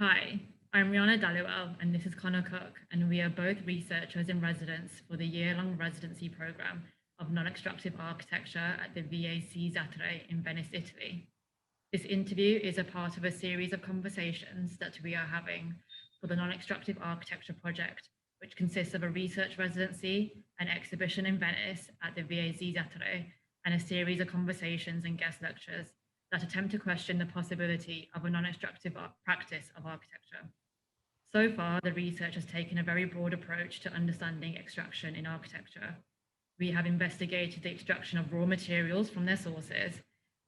Hi, I'm Rihanna Daliwell, and this is Connor Cook, and we are both researchers in residence for the year-long residency program of non-extractive architecture at the VAC Zattare in Venice, Italy. This interview is a part of a series of conversations that we are having for the non-extractive architecture project, which consists of a research residency, an exhibition in Venice at the VAC Zattare, and a series of conversations and guest lectures that attempt to question the possibility of a non-extractive practice of architecture. So far, the research has taken a very broad approach to understanding extraction in architecture. We have investigated the extraction of raw materials from their sources,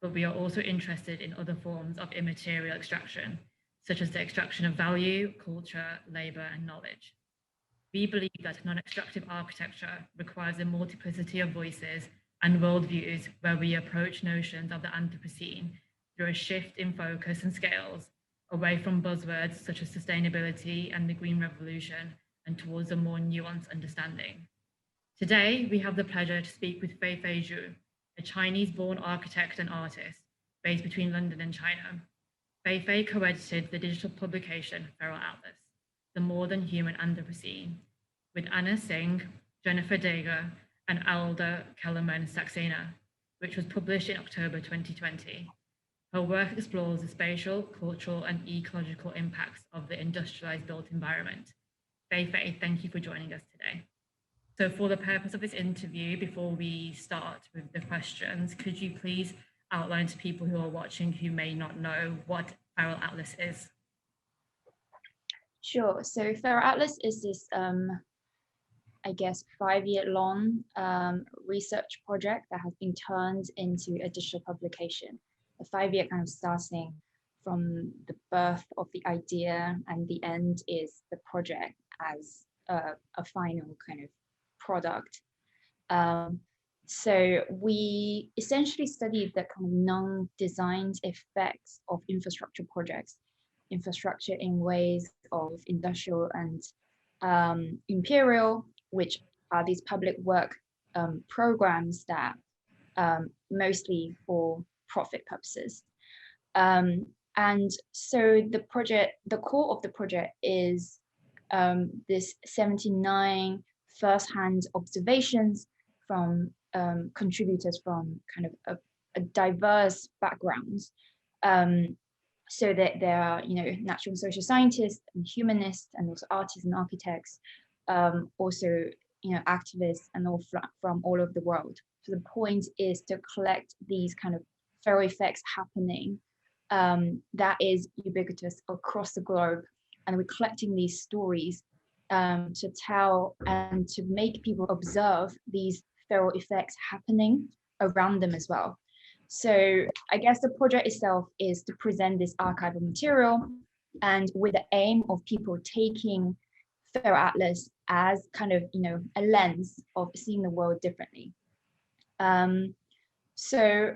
but we are also interested in other forms of immaterial extraction, such as the extraction of value, culture, labor, and knowledge. We believe that non-extractive architecture requires a multiplicity of voices and worldviews where we approach notions of the Anthropocene through a shift in focus and scales, away from buzzwords such as sustainability and the Green Revolution, and towards a more nuanced understanding. Today, we have the pleasure to speak with Feifei Zhou, a Chinese-born architect and artist based between London and China. Feifei co-edited the digital publication Feral Atlas, The More-than-Human Anthropocene, with Anna Tsing, Jennifer Deger, and Alder Keleman Saxena, which was published in October 2020. Her work explores the spatial, cultural, and ecological impacts of the industrialized built environment. Feifei, thank you for joining us today. So for the purpose of this interview, before we start with the questions, could you please outline to people who are watching who may not know what Feral Atlas is? Sure. So Feral Atlas is this, 5-year-long research project that has been turned into a digital publication. A 5-year kind of starting from the birth of the idea, and the end is the project as a final kind of product. So we essentially studied the kind of non-designed effects of infrastructure projects, infrastructure in ways of industrial and imperial, which are these public work programs that mostly for profit purposes. And so the core of the project is this 79 first-hand observations from contributors from kind of a diverse backgrounds. So that there are, natural and social scientists and humanists, and also artists and architects, also, activists, and all from all over the world. So the point is to collect these kind of feral effects happening that is ubiquitous across the globe, and we're collecting these stories to tell and to make people observe these feral effects happening around them as well. So I guess the project itself is to present this archival material, and with the aim of people taking Feral Atlas as kind of, a lens of seeing the world differently. So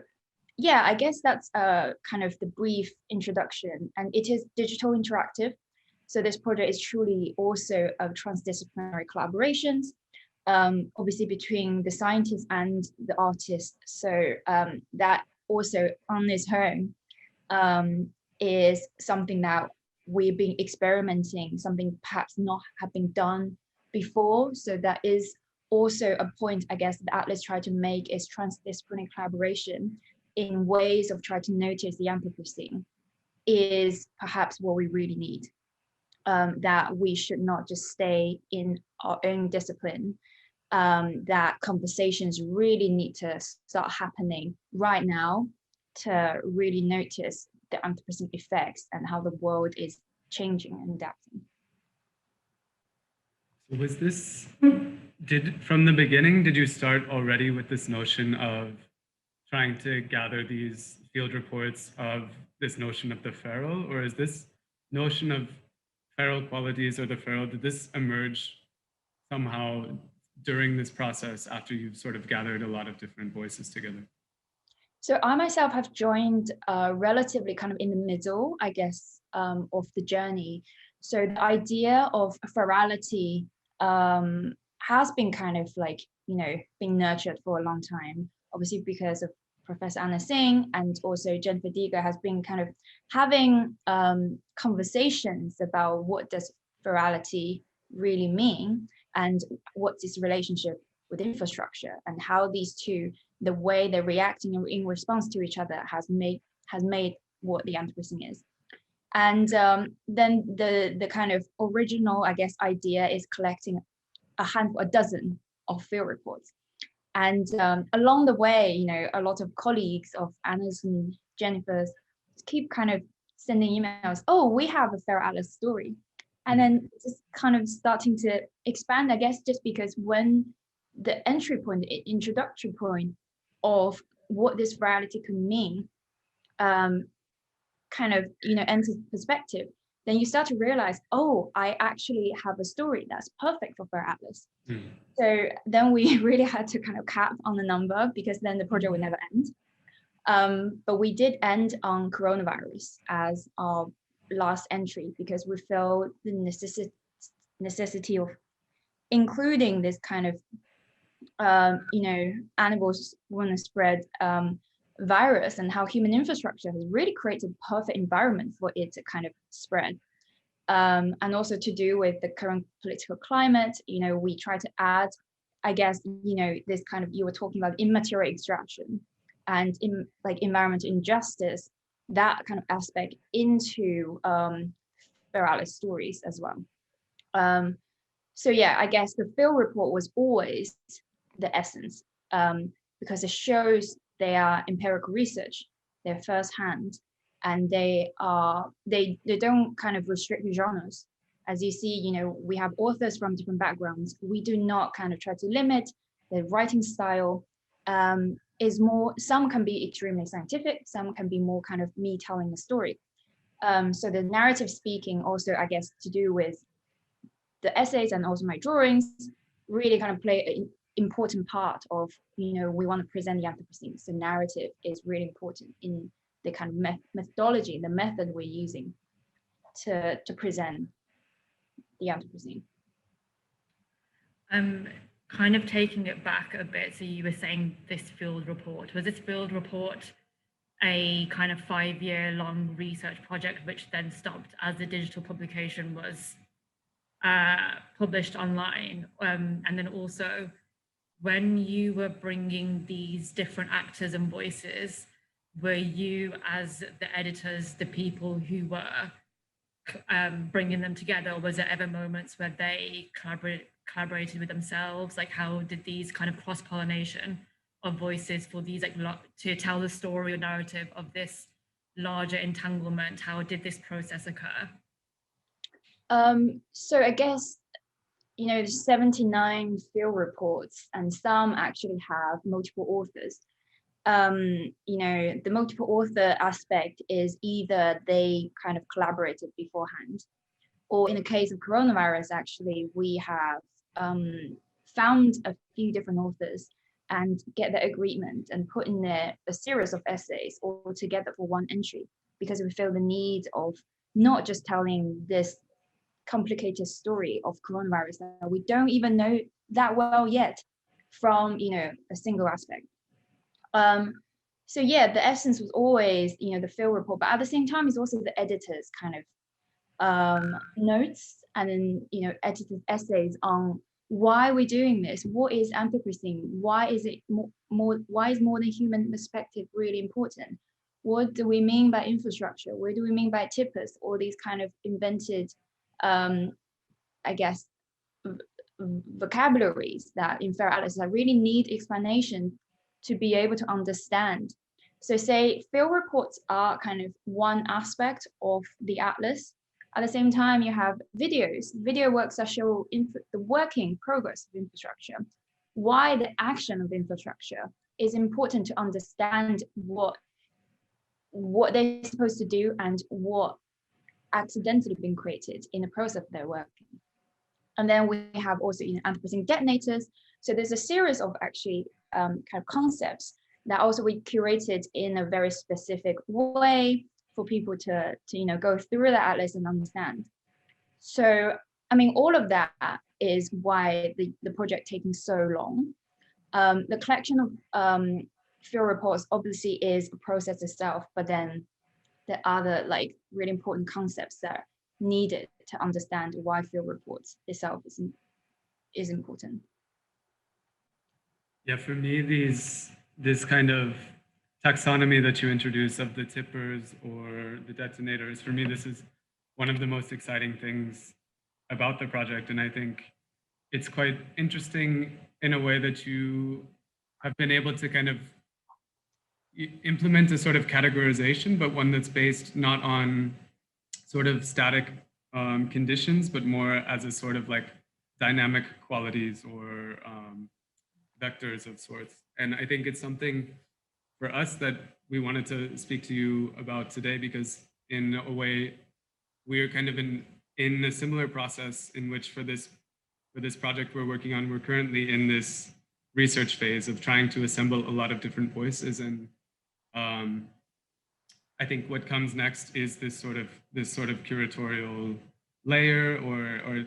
yeah, I guess that's kind of the brief introduction, and it is digital interactive. So this project is truly also of transdisciplinary collaborations, obviously between the scientists and the artists. So that also on its own is something that we've been experimenting, something perhaps not have been done before. So that is also a point, I guess, that Atlas tried to make, is transdisciplinary collaboration in ways of trying to notice the Anthropocene is perhaps what we really need. That we should not just stay in our own discipline, that conversations really need to start happening right now to really notice the Anthropocene effects and how the world is changing and adapting. So was this, from the beginning, did you start already with this notion of trying to gather these field reports of this notion of the feral, or is this notion of feral qualities or the feral, did this emerge somehow during this process after you've sort of gathered a lot of different voices together? So I myself have joined relatively kind of in the middle, I guess, of the journey. So the idea of ferality has been kind of like, being nurtured for a long time, obviously because of Professor Anna Tsing and also Jennifer Deger has been kind of having conversations about what does ferality really mean and what's its relationship with infrastructure, and how these two, the way they're reacting in response to each other has made what the Anthropocene is. And then the kind of original, I guess, idea is collecting a dozen of field reports. And along the way, you know, a lot of colleagues of Anna's and Jennifer's keep kind of sending emails, oh, we have a feral atlas story. And then just kind of starting to expand, I guess, just because when the entry point, the introductory point of what this virality could mean, kind of, you know, enters perspective, then you start to realize, oh, I actually have a story that's perfect for feral atlas. So then we really had to kind of cap on the number, because then the project would never end. But we did end on coronavirus as our last entry, because we felt the necessity of including this kind of, you know, animals want to spread virus, and how human infrastructure has really created a perfect environment for it to kind of spread. And also to do with the current political climate, you know, we try to add, I guess, you know, this kind of, you were talking about immaterial extraction and in like environmental injustice, that kind of aspect into feral stories as well. So yeah, I guess the field report was always the essence, because it shows they are empirical research, they're firsthand, and they don't kind of restrict the genres. As you see, you know, we have authors from different backgrounds. We do not kind of try to limit the writing style. Is more, some can be extremely scientific, some can be more kind of me telling a story. So the narrative speaking also, I guess, to do with the essays and also my drawings, really kind of play an important part of, you know, we want to present the Anthropocene. So narrative is really important in the kind of methodology, the method we're using to present the Anthropocene. Kind of taking it back a bit, so you were saying this field report, was this field report a kind of 5-year-long research project which then stopped as the digital publication was published online? And then also, when you were bringing these different actors and voices, were you, as the editors, the people who were bringing them together, or was there ever moments where they collaborated with themselves? Like, how did these kind of cross-pollination of voices for these, like, to tell the story or narrative of this larger entanglement, how did this process occur? So I guess, you know, 79 field reports, and some actually have multiple authors. You know, the multiple author aspect is either they kind of collaborated beforehand, or in the case of coronavirus, actually, we have found a few different authors and get the agreement and put in there a series of essays all together for one entry, because we feel the need of not just telling this complicated story of coronavirus that we don't even know that well yet from, you know, a single aspect. So yeah, the essence was always, you know, the field report, but at the same time, it's also the editor's kind of notes, and then, you know, editor's essays on why we're doing this, what is Anthropocene, why is it why is more-than-human perspective really important, what do we mean by infrastructure, what do we mean by tippers, all these kind of invented, I guess, vocabularies that in feral atlas that really need explanation to be able to understand. So say field reports are kind of one aspect of the atlas. At the same time, you have videos. Video works that show the working progress of infrastructure, why the action of infrastructure is important to understand what they're supposed to do and what accidentally been created in the process of their working. And then we have also, you know, Anthropocene detonators. So there's a series of actually kind of concepts that also we curated in a very specific way for people to you know, go through the atlas and understand. So, I mean, all of that is why the project taking so long. The collection of field reports obviously is a process itself, but then the other like really important concepts that are needed to understand why field reports itself is important. Yeah, for me, this kind of taxonomy that you introduce of the tippers or the detonators, for me, this is one of the most exciting things about the project. And I think it's quite interesting in a way that you have been able to kind of implement a sort of categorization, but one that's based not on sort of static conditions, but more as a sort of like dynamic qualities or vectors of sorts. And I think it's something for us that we wanted to speak to you about today, because in a way, we're kind of in a similar process in which for this project we're working on, we're currently in this research phase of trying to assemble a lot of different voices. And I think what comes next is this sort of curatorial layer or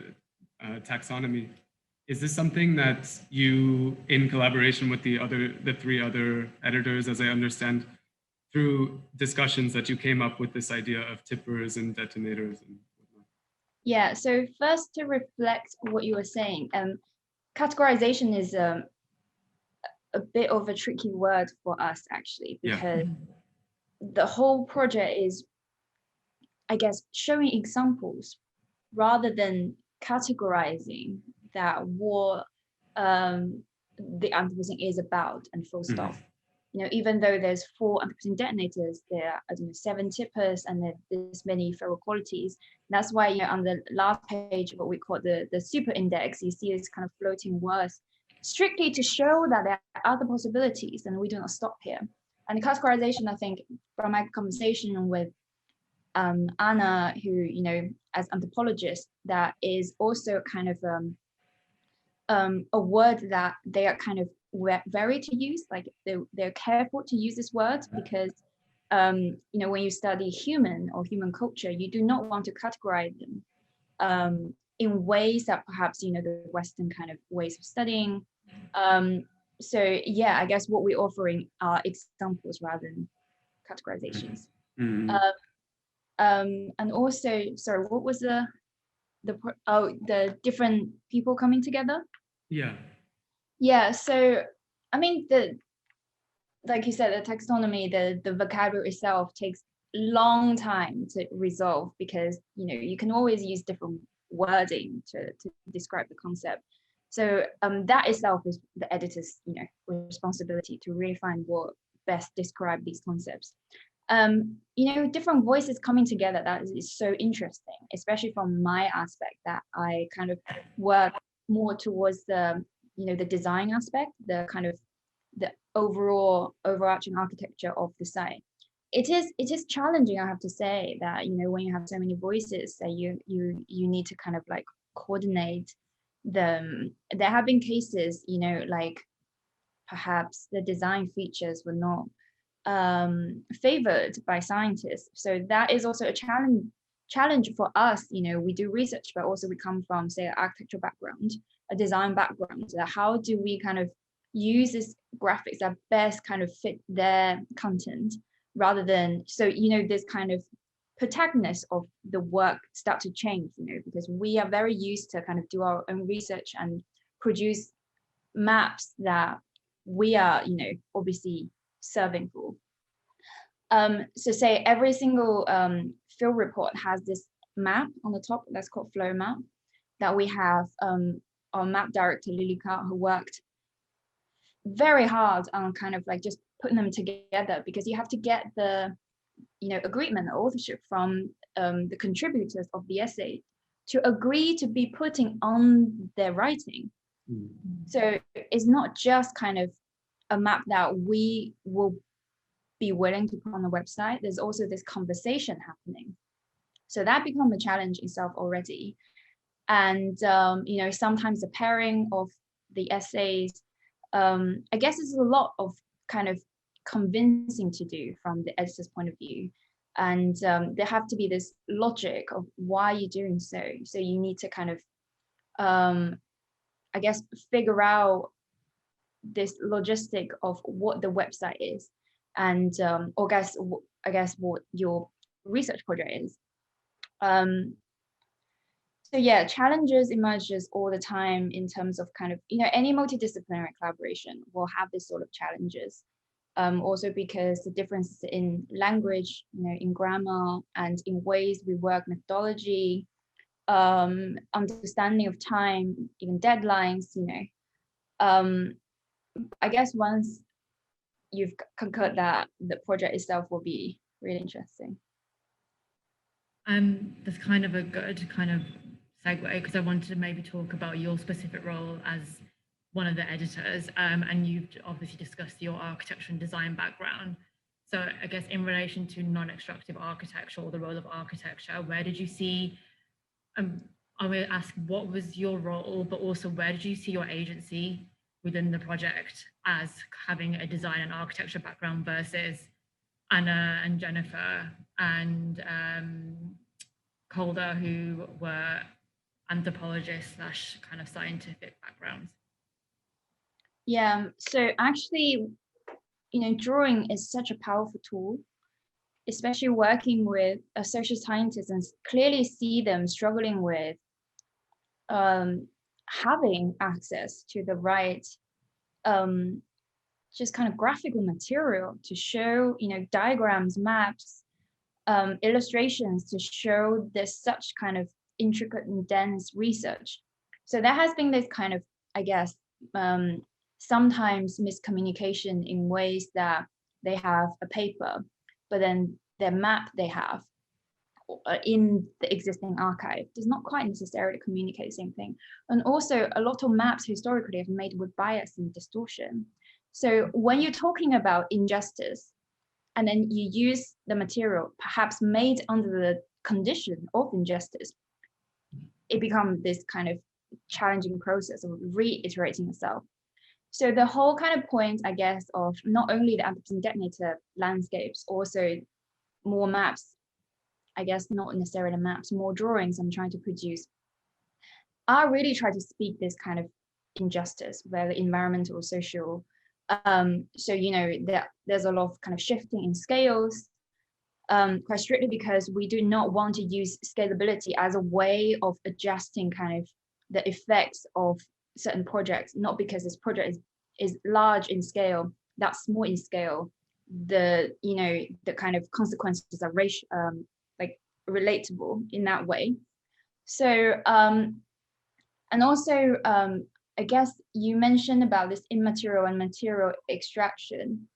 taxonomy. Is this something that you, in collaboration with the 3 other editors, as I understand, through discussions that you came up with this idea of tippers and detonators and whatnot? Yeah, so first to reflect what you were saying, categorization is a bit of a tricky word for us actually, because the whole project is, I guess, showing examples rather than categorizing that what the Anthropocene is about and full stop. You know, even though there's 4 Anthropocene detonators, there are, I don't know, 7 tippers, and there's many feral qualities. That's why, you know, on the last page, what we call the super index, you see this kind of floating words, strictly to show that there are other possibilities, and we do not stop here. And the categorization, I think, from my conversation with Anna, who, you know, as anthropologist, that is also kind of a word that they are kind of wary to use, like they're careful to use this word, because you know, when you study human or human culture, you do not want to categorize them in ways that perhaps, you know, the Western kind of ways of studying. So yeah, I guess what we're offering are examples rather than categorizations. And also, sorry, what was the different people coming together? Yeah, so I mean, like you said, the taxonomy, the vocabulary itself takes long time to resolve, because, you know, you can always use different wording to describe the concept. So that itself is the editor's, you know, responsibility to really find what best describe these concepts. You know, different voices coming together, that is so interesting, especially from my aspect, that I kind of work more towards the, you know, the design aspect, the kind of the overarching architecture of the site. It is challenging, I have to say, that, you know, when you have so many voices, that you need to kind of like coordinate them. There have been cases, you know, like perhaps the design features were not favored by scientists. So that is also a challenge for us. You know, we do research, but also we come from, say, an architectural background, a design background. So how do we kind of use this graphics that best kind of fit their content, rather than, so, you know, this kind of protagonist of the work start to change, you know, because we are very used to kind of do our own research and produce maps that we are, you know, obviously serving for. So say every single field report has this map on the top that's called flow map, that we have our map director Lilika, who worked very hard on kind of like just putting them together, because you have to get the, you know, agreement or authorship from the contributors of the essay to agree to be putting on their writing. So it's not just kind of a map that we will be willing to put on the website. There's also this conversation happening. So that becomes a challenge itself already. And, you know, sometimes the pairing of the essays, I guess there's a lot of kind of convincing to do from the editor's point of view. And there have to be this logic of why you're doing so. So you need to kind of, I guess, figure out this logistic of what the website is, and or I guess what your research project is. So yeah, challenges emerges all the time in terms of kind of, any multidisciplinary collaboration will have this sort of challenges. Also because the differences in language, in grammar and in ways we work, methodology, understanding of time, even deadlines, I guess once you've conquered that, the project itself will be really interesting. That's kind of a good kind of segue, because I wanted to maybe talk about your specific role as one of the editors, and you've obviously discussed your architecture and design background. So I guess in relation to non-extractive architecture, or the role of architecture, where did you see, I will ask what was your role, but also where did you see your agency within the project as having a design and architecture background versus Anna and Jennifer and Calder, who were anthropologists / kind of scientific backgrounds? Yeah, so actually, drawing is such a powerful tool, especially working with social scientists, and clearly see them struggling with having access to the right just kind of graphical material to show, diagrams, maps, illustrations to show this such kind of intricate and dense research. So there has been this kind of, I guess, sometimes miscommunication in ways that they have a paper, but then their map they have in the existing archive does not quite necessarily communicate the same thing. And also a lot of maps historically have made with bias and distortion. So when you're talking about injustice, and then you use the material perhaps made under the condition of injustice, it becomes this kind of challenging process of reiterating itself. So the whole kind of point, I guess, of not only the Anthropocene detonator landscapes, also more maps, I guess not necessarily maps, more drawings I'm trying to produce, I really try to speak this kind of injustice, whether environmental or social. So, there's a lot of kind of shifting in scales, quite strictly because we do not want to use scalability as a way of adjusting kind of the effects of certain projects, not because this project is large in scale, that's small in scale, the kind of consequences are like relatable in that way. So and also I guess you mentioned about this immaterial and material extraction,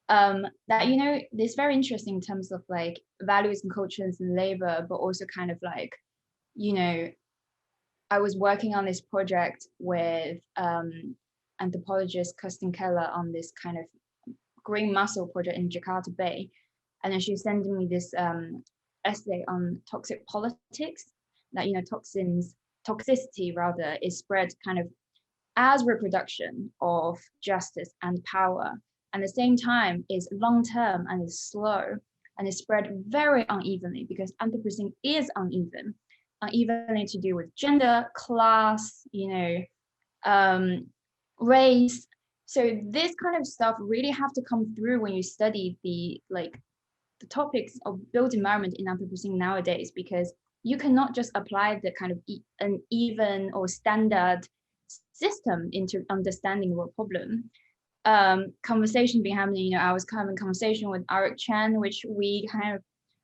that this very interesting in terms of like values and cultures and labor, but also kind of like, I was working on this project with anthropologist Kirsten Keller on this kind of green mussel project in Jakarta Bay. And then she's sending me this essay on toxic politics, that, toxicity rather is spread kind of as reproduction of justice and power. And at the same time is long-term and is slow and is spread very unevenly because Anthropocene is unevenly to do with gender, class, race. So this kind of stuff really have to come through when you study the topics of built environment in Anthropocene nowadays, because you cannot just apply the kind of an even or standard system into understanding your problem. Conversation being happening, I was having a conversation with Eric Chan, which we kind of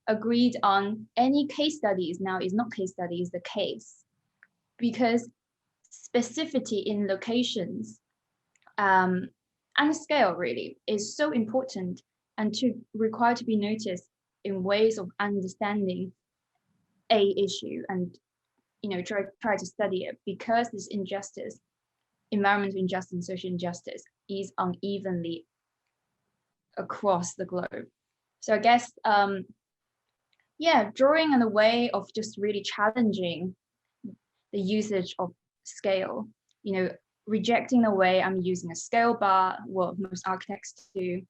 agreed on any case studies now is not case study, is the case, because specificity in locations and scale really is so important and required to be noticed in ways of understanding a issue and try to study it, because this injustice, environmental injustice and social injustice, is unevenly across the globe. So I guess drawing in a way of just really challenging the usage of scale, rejecting the way I'm using a scale bar, what most architects do,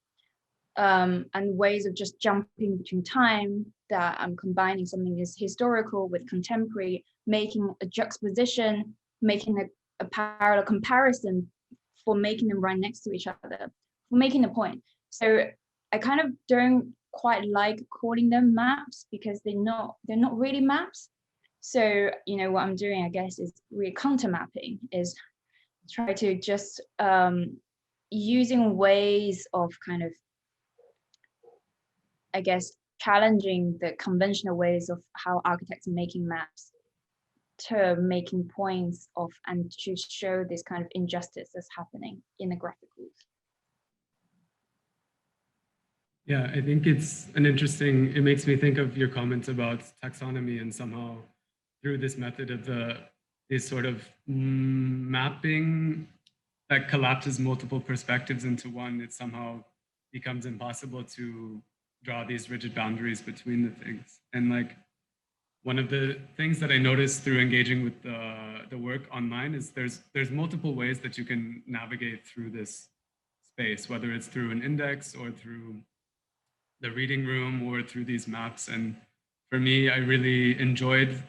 and ways of just jumping between time, that I'm combining something is historical with contemporary, making a juxtaposition, making a parallel comparison for making them right next to each other, for making a point. So I kind of don't quite like calling them maps because they're not really maps. So, you know, what I'm doing, I guess, is really counter mapping, is try to just using ways of kind of, I guess, challenging the conventional ways of how architects are making maps to making points of, and to show this kind of injustice that's happening in the graphicals. Yeah, I think it's an interesting, it makes me think of your comments about taxonomy, and somehow through this method of this sort of mapping that collapses multiple perspectives into one, it somehow becomes impossible to draw these rigid boundaries between the things. And like, one of the things that I noticed through engaging with the work online is there's multiple ways that you can navigate through this space, whether it's through an index or through the reading room or through these maps. And for me, I really enjoyed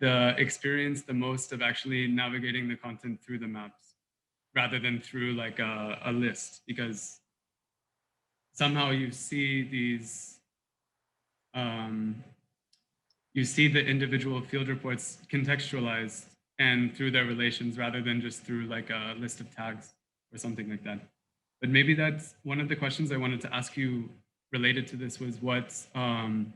the experience the most of actually navigating the content through the maps rather than through like a list, because somehow you see these, you see the individual field reports contextualized and through their relations rather than just through like a list of tags or something like that. But maybe that's one of the questions I wanted to ask you related to this was can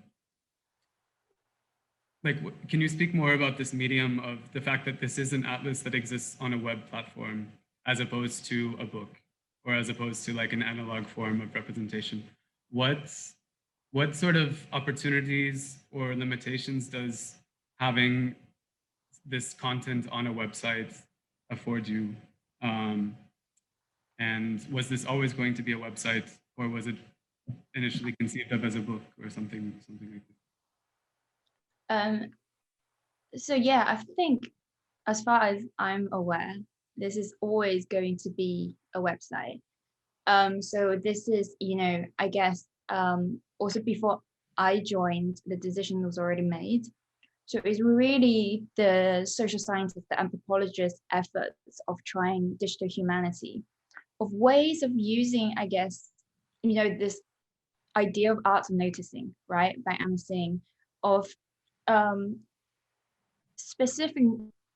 you speak more about this medium of the fact that this is an atlas that exists on a web platform as opposed to a book, or as opposed to like an analog form of representation? What sort of opportunities or limitations does having this content on a website afford you? And was this always going to be a website, or was it initially conceived of as a book or something like that? So yeah, I think as far as I'm aware, this is always going to be a website. So this is, you know, I guess also before I joined, the decision was already made. So it's really the social scientists, the anthropologists' efforts of trying digital humanity, of ways of using, I guess, you know, this idea of art of noticing, right, by Anna Tsing, of specific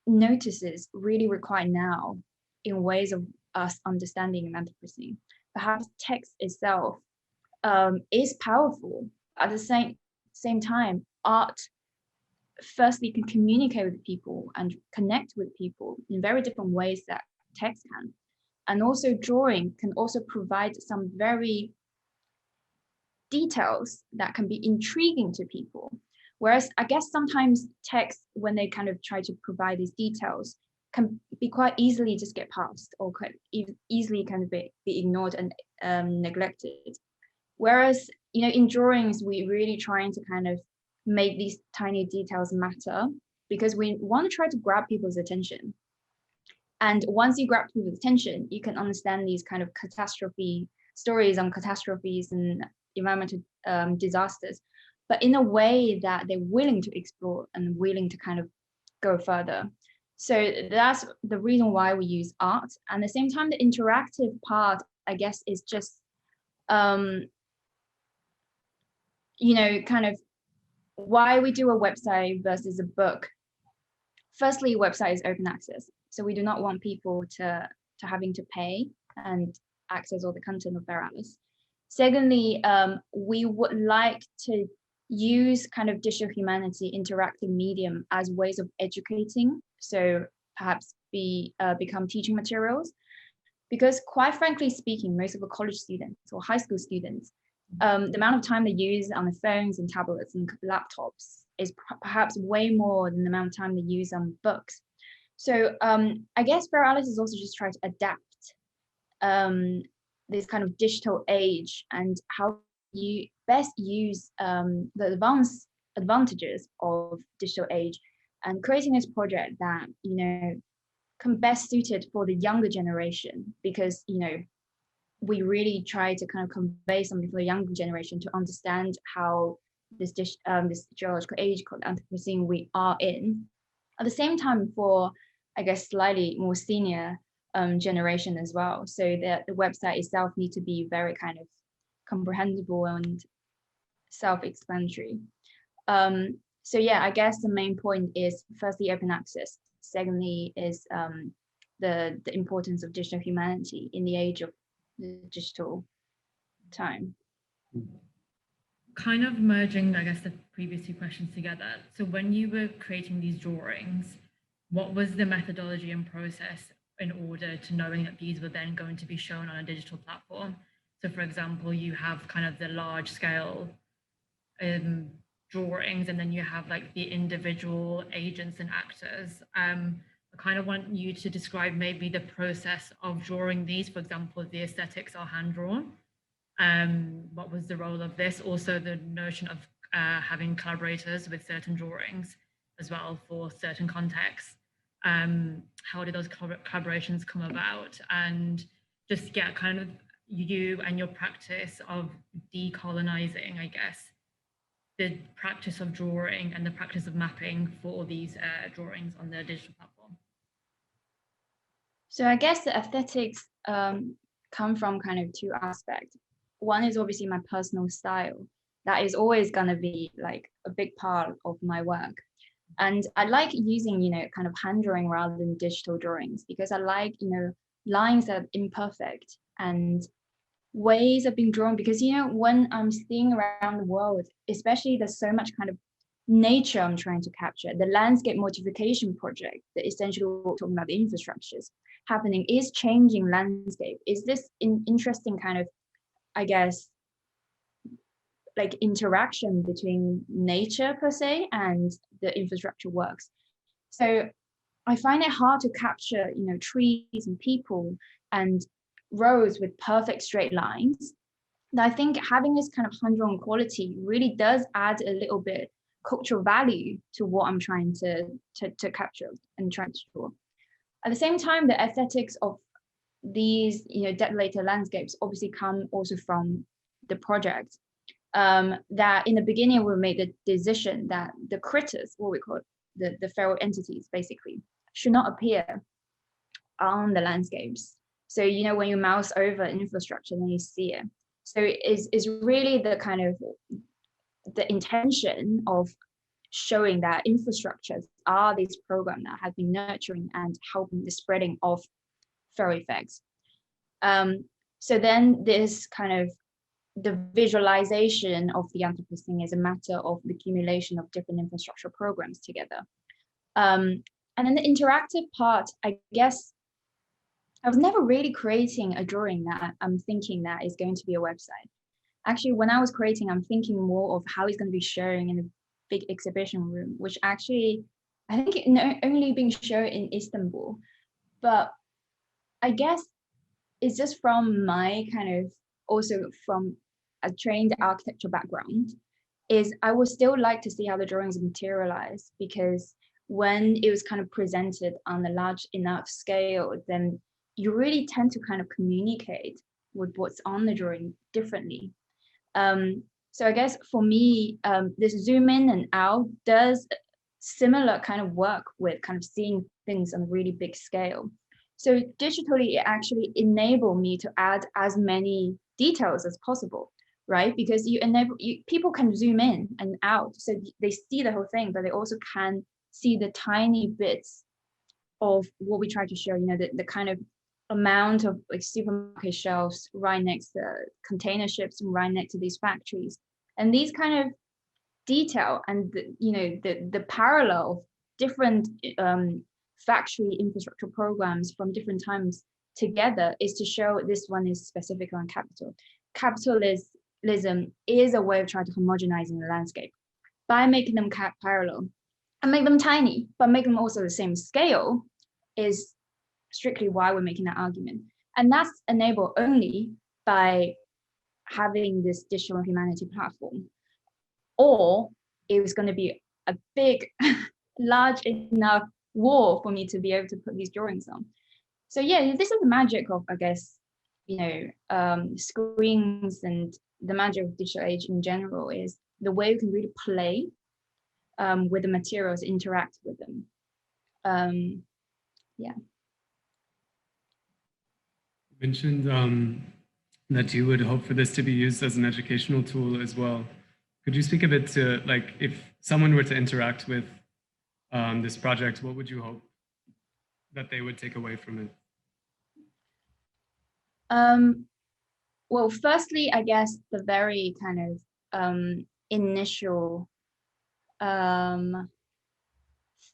notices really required now in ways of us understanding Anthropocene. Perhaps text itself is powerful. At the same time, art firstly can communicate with people and connect with people in very different ways that text can. And also drawing can also provide some very details that can be intriguing to people. Whereas I guess sometimes text, when they kind of try to provide these details, can be quite easily just get past, or quite easily kind of be ignored and neglected. Whereas, you know, in drawings, we're really trying to kind of make these tiny details matter, because we want to try to grab people's attention. And once you grab people's attention, you can understand these kind of stories on catastrophes and environmental disasters, but in a way that they're willing to explore and willing to kind of go further. So that's the reason why we use art. And at the same time, the interactive part, I guess, is just, you know, kind of why we do a website versus a book. Firstly, a website is open access. So we do not want people to having to pay and access all the content of their atlas. Secondly, we would like to use kind of digital humanity interactive medium as ways of educating. So perhaps become teaching materials, because quite frankly speaking, most of the college students or high school students, the amount of time they use on their phones and tablets and laptops is perhaps way more than the amount of time they use on books. So I guess Feral Alice is also just trying to adapt this kind of digital age and how you best use the advantages of digital age, and creating this project that, you know, can best suited for the younger generation, because, you know, we really try to kind of convey something for the younger generation to understand how this geological age called Anthropocene we are in. At the same time, for, I guess, slightly more senior generation as well. So that the website itself need to be very kind of comprehensible and self-explanatory. So yeah, I guess the main point is firstly open access. Secondly is the importance of digital humanity in the age of the digital time. Kind of merging, I guess, the previous two questions together. So when you were creating these drawings, what was the methodology and process in order to knowing that these were then going to be shown on a digital platform? So for example, you have kind of the large scale drawings, and then you have like the individual agents and actors. I kind of want you to describe maybe the process of drawing these. For example, the aesthetics are hand drawn. What was the role of this? Also the notion of having collaborators with certain drawings as well for certain contexts. How did those collaborations come about? And just get kind of you and your practice of decolonizing, I guess, the practice of drawing and the practice of mapping for these drawings on the digital platform. So I guess the aesthetics come from kind of two aspects. One is obviously my personal style. That is always going to be like a big part of my work. And I like using, kind of hand drawing rather than digital drawings, because I like, lines that are imperfect and ways of being drawn, because, when I'm seeing around the world, especially there's so much kind of nature I'm trying to capture. The landscape modification project, that essentially we're talking about the infrastructures happening, is changing landscape. Is this interesting kind of, I guess, like interaction between nature per se and the infrastructure works. So I find it hard to capture, trees and people and roads with perfect straight lines. And I think having this kind of hand-drawn quality really does add a little bit cultural value to what I'm trying to capture and trying to draw. At the same time, the aesthetics of these, detonator landscapes obviously come also from the project. That in the beginning we made the decision that the critters, what we call the feral entities, basically, should not appear on the landscapes. So, when you mouse over infrastructure, then you see it. So it's really the kind of the intention of showing that infrastructures are these programs that have been nurturing and helping the spreading of feral effects. So then this kind of the visualization of the Anthropocene is a matter of the accumulation of different infrastructure programs together. And then the interactive part, I guess, I was never really creating a drawing that I'm thinking that is going to be a website. Actually, when I was creating, I'm thinking more of how it's going to be shown in a big exhibition room, which actually, I think only being shown in Istanbul. But I guess it's just from my kind of, also from a trained architecture background, is I would still like to see how the drawings materialize, because when it was kind of presented on a large enough scale, then you really tend to kind of communicate with what's on the drawing differently. So I guess for me, this zoom in and out does similar kind of work with kind of seeing things on a really big scale. So digitally, it actually enabled me to add as many details as possible, right? Because people can zoom in and out, so they see the whole thing, but they also can see the tiny bits of what we try to show, the kind of amount of like supermarket shelves right next to container ships and right next to these factories. And these kind of detail and the parallel of different factory infrastructure programs from different times together is to show this one is specific on capital. Capitalism is a way of trying to homogenize the landscape by making them parallel and make them tiny, but make them also the same scale is strictly why we're making that argument. And that's enabled only by having this digital humanity platform, or it was going to be a big, large enough wall for me to be able to put these drawings on. So yeah, this is the magic of, I guess, screens and the magic of digital age in general, is the way you can really play with the materials, interact with them. Yeah. mentioned that you would hope for this to be used as an educational tool as well. Could you speak a bit to, like, if someone were to interact with this project, what would you hope that they would take away from it? Well, firstly, I guess the very kind of initial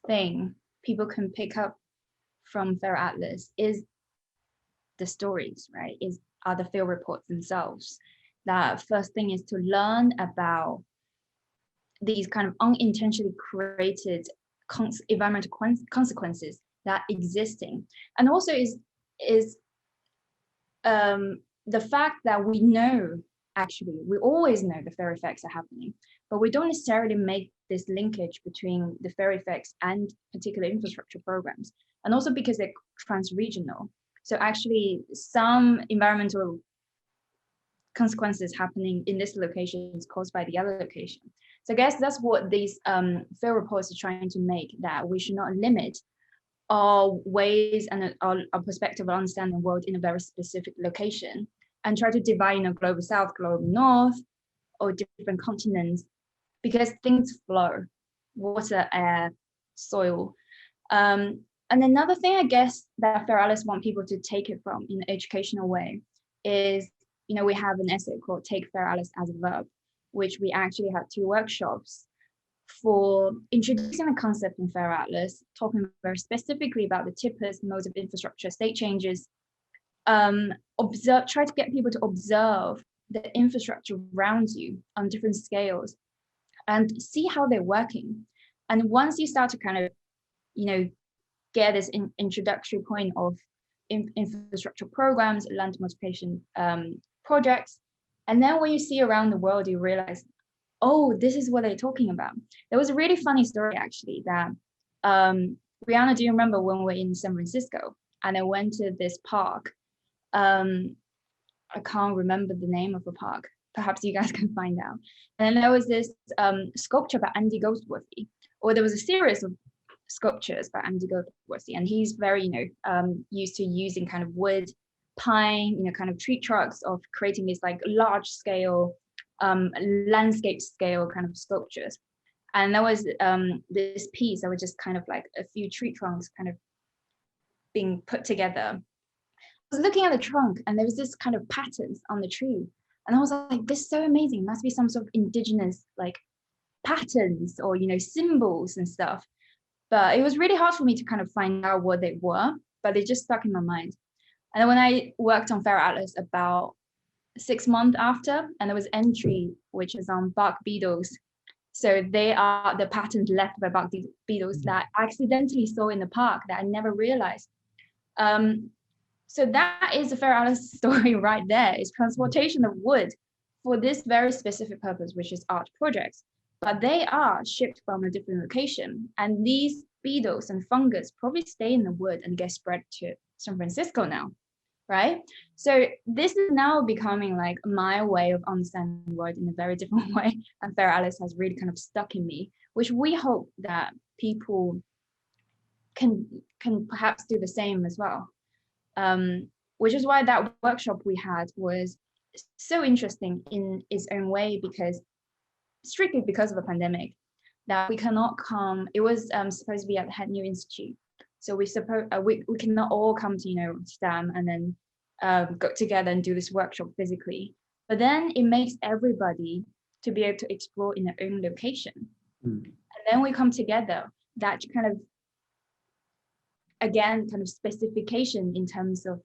thing people can pick up from Feral Atlas is the stories, right? Are the field reports themselves. That first thing is to learn about these kind of unintentionally created environmental consequences that existing, and also is the fact that we know, actually we always know the fair effects are happening, but we don't necessarily make this linkage between the fair effects and particular infrastructure programs, and also because they're trans-regional. So actually some environmental consequences happening in this location is caused by the other location. So I guess that's what these field reports are trying to make, that we should not limit our ways and our perspective of understanding the world in a very specific location, and try to divide, global south, global north, or different continents, because things flow, water, air, soil. And another thing, I guess, that Feral Atlas want people to take it from in an educational way is, we have an essay called Take Feral Atlas as a Verb, which we actually had 2 workshops for introducing the concept in Feral Atlas, talking very specifically about the tippers, modes of infrastructure, state changes, try to get people to observe the infrastructure around you on different scales and see how they're working. And once you start to kind of, get this introductory point of infrastructure programs, land multiplication projects, and then when you see around the world, you realize, oh, this is what they're talking about. There was a really funny story, actually, that Brianna, do you remember when we were in San Francisco and I went to this park? I can't remember the name of the park. Perhaps you guys can find out. And then there was this sculpture by Andy Goldsworthy, or there was a series of sculptures by Andy Goldsworthy, and he's very, used to using kind of wood, pine, kind of tree trunks of creating these like large scale, landscape scale kind of sculptures. And there was this piece that was just kind of like a few tree trunks kind of being put together. I was looking at the trunk and there was this kind of patterns on the tree. And I was like, this is so amazing. It must be some sort of indigenous like patterns or, symbols and stuff. But it was really hard for me to kind of find out what they were, but they just stuck in my mind. And then when I worked on Feral Atlas about 6 months after, and there was entry, which is on bark beetles. So they are the patterns left by bark beetles that I accidentally saw in the park that I never realized. So that is a Feral Atlas story right there. It's transportation of wood for this very specific purpose, which is art projects. But they are shipped from a different location. And these beetles and fungus probably stay in the wood and get spread to San Francisco now, right? So this is now becoming like my way of understanding the world in a very different way. And Feral Atlas has really kind of stuck in me, which we hope that people can perhaps do the same as well. Which is why that workshop we had was so interesting in its own way, because strictly because of the pandemic, that we cannot come. It was supposed to be at the Het Nieuw Institute, so we cannot all come to Amsterdam and then go together and do this workshop physically. But then it makes everybody to be able to explore in their own location, and then we come together. That kind of, again, kind of specification in terms of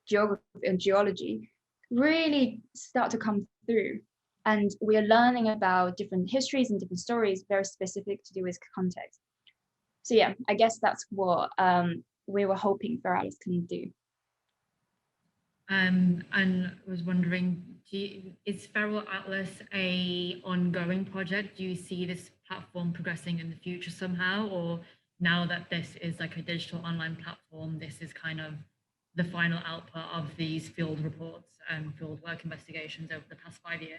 geography and geology really start to come through. And we are learning about different histories and different stories, very specific to do with context. So yeah, I guess that's what we were hoping Feral Atlas can do. And I was wondering, is Feral Atlas a ongoing project? Do you see this platform progressing in the future somehow, or now that this is like a digital online platform, this is kind of the final output of these field reports and field work investigations over the past 5 years?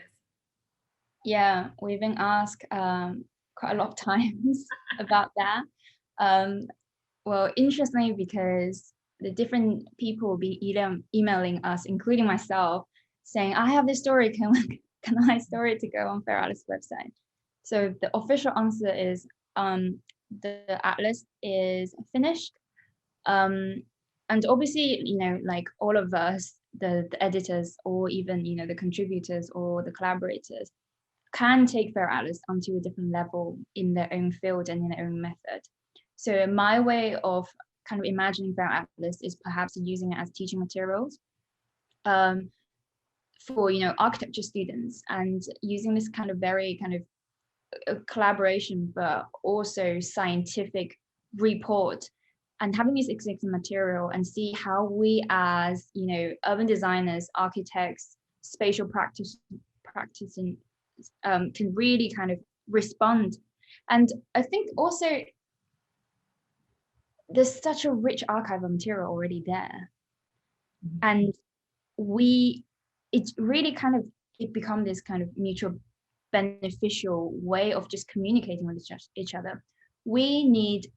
Yeah, we've been asked quite a lot of times about that. Well, interestingly, because the different people will be emailing us, including myself, saying, I have this story, can I store it to go on Fair Atlas website? So the official answer is the atlas is finished. And obviously, you know, like all of us, the editors, or even, you know, the contributors or the collaborators can take Fair Atlas onto a different level in their own field and in their own method. So my way of kind of imagining Fair Atlas is perhaps using it as teaching materials for, you know, architecture students, and using this kind of very kind of collaboration, but also scientific report, and having this existing material and see how we as, you know, urban designers, architects, spatial practicing can really kind of respond. And I think also there's such a rich archive of material already there. And it's really kind of, it become this kind of mutual beneficial way of just communicating with each other. We need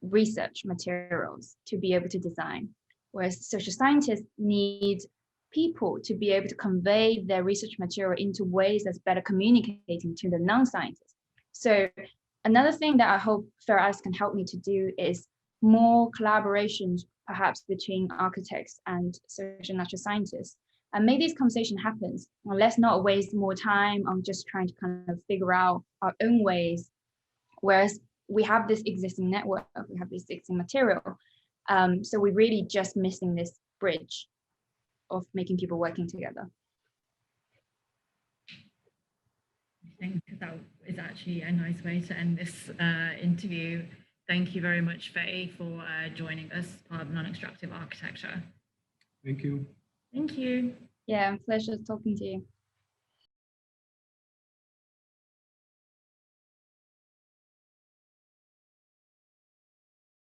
research materials to be able to design, whereas social scientists need people to be able to convey their research material into ways that's better communicating to the non-scientists. So another thing that I hope Fair Atlas can help me to do is more collaborations, perhaps between architects and social natural scientists, and make this conversation happen. And let's not waste more time on just trying to kind of figure out our own ways, whereas we have this existing network, we have this existing material. So we're really just missing this bridge of making people working together. I think that is actually a nice way to end this interview. Thank you very much, Fei, for joining us, part of Non-Extractive Architecture. Thank you. Thank you. Yeah, pleasure talking to you.